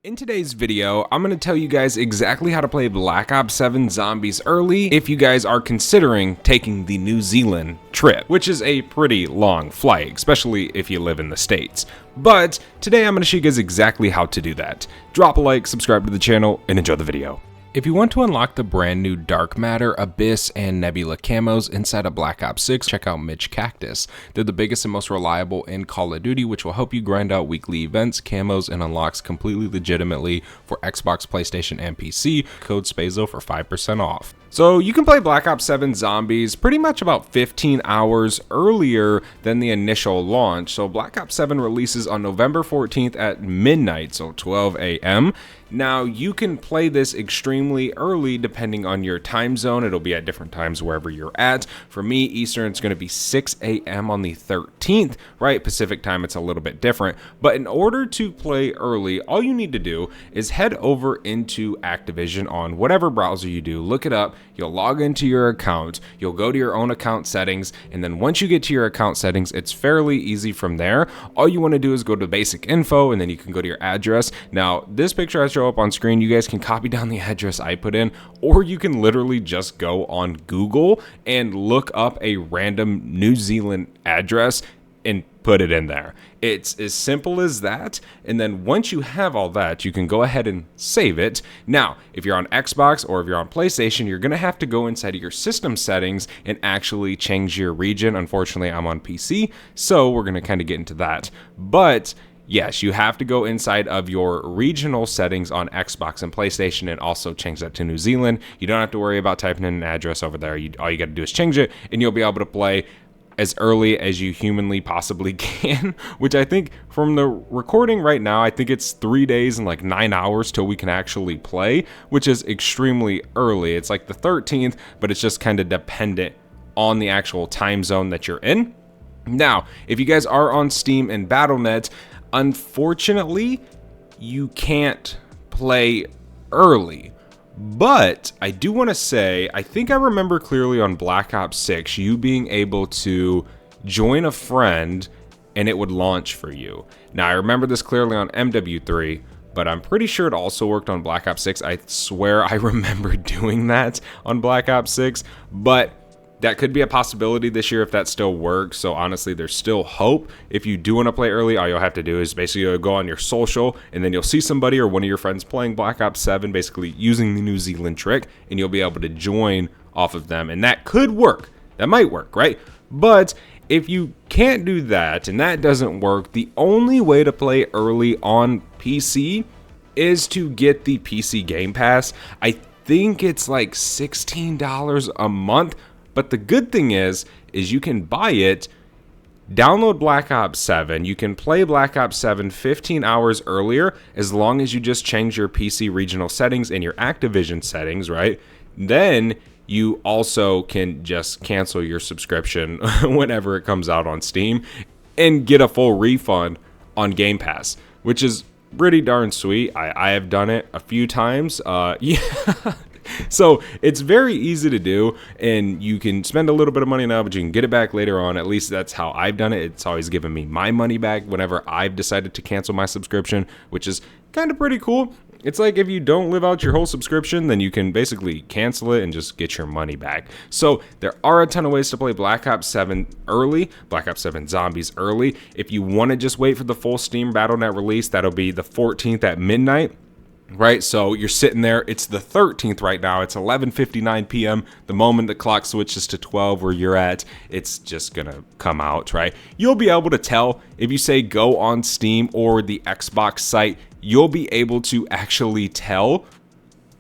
In today's video, I'm going to tell you guys exactly how to play Black Ops 7 Zombies early if you guys are considering taking the New Zealand trip, which is a pretty long flight, especially if you live in the States. But today I'm going to show you guys exactly how to do that. Drop a like, subscribe to the channel, and enjoy the video. If you want to unlock the brand new Dark Matter, Abyss, and Nebula camos inside of Black Ops 6, check out Mitch Cactus. They're the biggest and most reliable in Call of Duty, which will help you grind out weekly events, camos, and unlocks completely legitimately for Xbox, PlayStation, and PC. Code SPAZO for 5% off. So you can play Black Ops 7 Zombies pretty much about 15 hours earlier than the initial launch. So Black Ops 7 releases on November 14th at midnight, so 12 a.m. Now you can play this extremely early depending on your time zone. It'll be at different times wherever you're at. For me, Eastern, it's going to be 6 a.m. on the 13th, right? Pacific time, it's a little bit different. But in order to play early, all you need to do is head over into Activision on whatever browser you do, look it up. You'll log into your account, you'll go to your own account settings, and then once you get to your account settings, it's fairly easy from there. All you want to do is go to basic info, and then you can go to your address. Now, this picture has show up on screen. You guys can copy down the address I put in, or you can literally just go on Google and look up a random New Zealand address and put it in there. It's as simple as that. And then once you have all that, you can go ahead and save it. Now, if you're on Xbox or if you're on PlayStation, you're going to have to go inside of your system settings and actually change your region. Unfortunately, I'm on PC, so we're going to kind of get into that. But yes, you have to go inside of your regional settings on Xbox and PlayStation and also change that to New Zealand. You don't have to worry about typing in an address over there. All you got to do is change it, and you'll be able to play as early as you humanly possibly can, which I think from the recording right now, I think it's 3 days and like 9 hours till we can actually play, which is extremely early. It's like the 13th, but it's just kind of dependent on the actual time zone that you're in. Now, if you guys are on Steam and Battle.net, unfortunately, you can't play early. But I do want to say, I think I remember clearly on Black Ops 6, you being able to join a friend and it would launch for you. Now, I remember this clearly on MW3, but I'm pretty sure it also worked on Black Ops 6. I swear I remember doing that on Black Ops 6, but that could be a possibility this year if that still works. So honestly, there's still hope. If you do want to play early, all you'll have to do is basically go on your social, and then you'll see somebody or one of your friends playing Black Ops 7, basically using the New Zealand trick, and you'll be able to join off of them. And that could work. That might work, right? But if you can't do that and that doesn't work, the only way to play early on PC is to get the PC Game Pass. I think it's like $16 a month. But the good thing is you can buy it, download Black Ops 7. You can play Black Ops 7 15 hours earlier as long as you just change your PC regional settings and your Activision settings, right? Then you also can just cancel your subscription whenever it comes out on Steam and get a full refund on Game Pass, which is pretty darn sweet. I have done it a few times. Yeah. So it's very easy to do, and you can spend a little bit of money now, but you can get it back later on. At least that's how I've done it. It's always given me my money back whenever I've decided to cancel my subscription, which is kind of pretty cool. It's like if you don't live out your whole subscription, then you can basically cancel it and just get your money back. So there are a ton of ways to play Black Ops 7 early, Black Ops 7 Zombies early. If you want to just wait for the full Steam Battle.net release, that'll be the 14th at midnight. Right, so you're sitting there, it's the 13th right now, it's 11:59 p.m. The moment the clock switches to 12 where you're at, it's just gonna come out, right? You'll be able to tell if you say go on Steam or the Xbox site, you'll be able to actually tell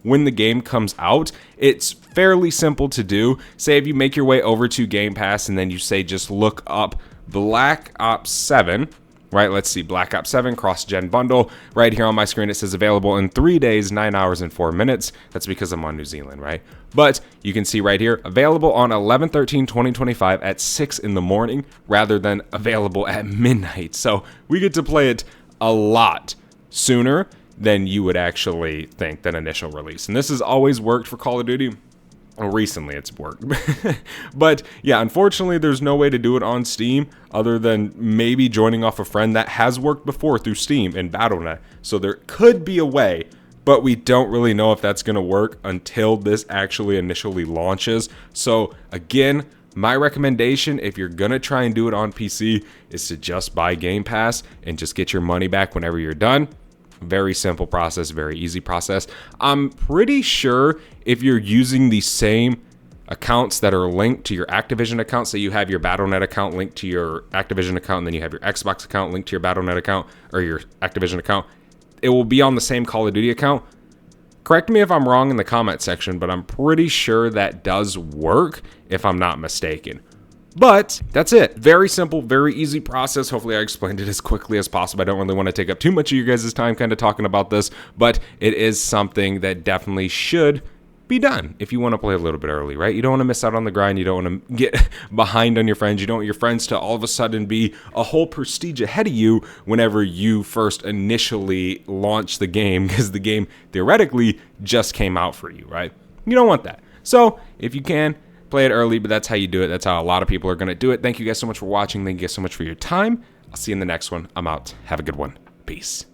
when the game comes out. It's fairly simple to do. Say if you make your way over to Game Pass and then you say just look up Black Ops 7, right, let's see, Black Ops 7 cross-gen bundle. Right here on my screen, it says available in 3 days, 9 hours, and 4 minutes. That's because I'm on New Zealand, right? But you can see right here, available on 11/13/2025 at 6 in the morning, rather than available at midnight. So we get to play it a lot sooner than you would actually think than initial release. And this has always worked for Call of Duty. Well, recently it's worked. But yeah, unfortunately, there's no way to do it on Steam other than maybe joining off a friend. That has worked before through Steam and Battle.net. So there could be a way, but we don't really know if that's going to work until this actually initially launches. So again, my recommendation, if you're going to try and do it on PC, is to just buy Game Pass and just get your money back whenever you're done. Very simple process, very easy process. I'm pretty sure if you're using the same accounts that are linked to your Activision account, so you have your Battle.net account linked to your Activision account, and then you have your Xbox account linked to your Battle.net account or your Activision account, it will be on the same Call of Duty account. Correct me if I'm wrong in the comment section, but I'm pretty sure that does work if I'm not mistaken. But that's it. Very simple, very easy process. Hopefully I explained it as quickly as possible. I don't really want to take up too much of your guys' time kind of talking about this, but it is something that definitely should be done if you want to play a little bit early, right? You don't want to miss out on the grind. You don't want to get behind on your friends. You don't want your friends to all of a sudden be a whole prestige ahead of you whenever you first initially launch the game, because the game theoretically just came out for you, right? You don't want that. So if you can, play it early, but that's how you do it. That's how a lot of people are going to do it. Thank you guys so much for watching. Thank you guys so much for your time. I'll see you in the next one. I'm out. Have a good one. Peace.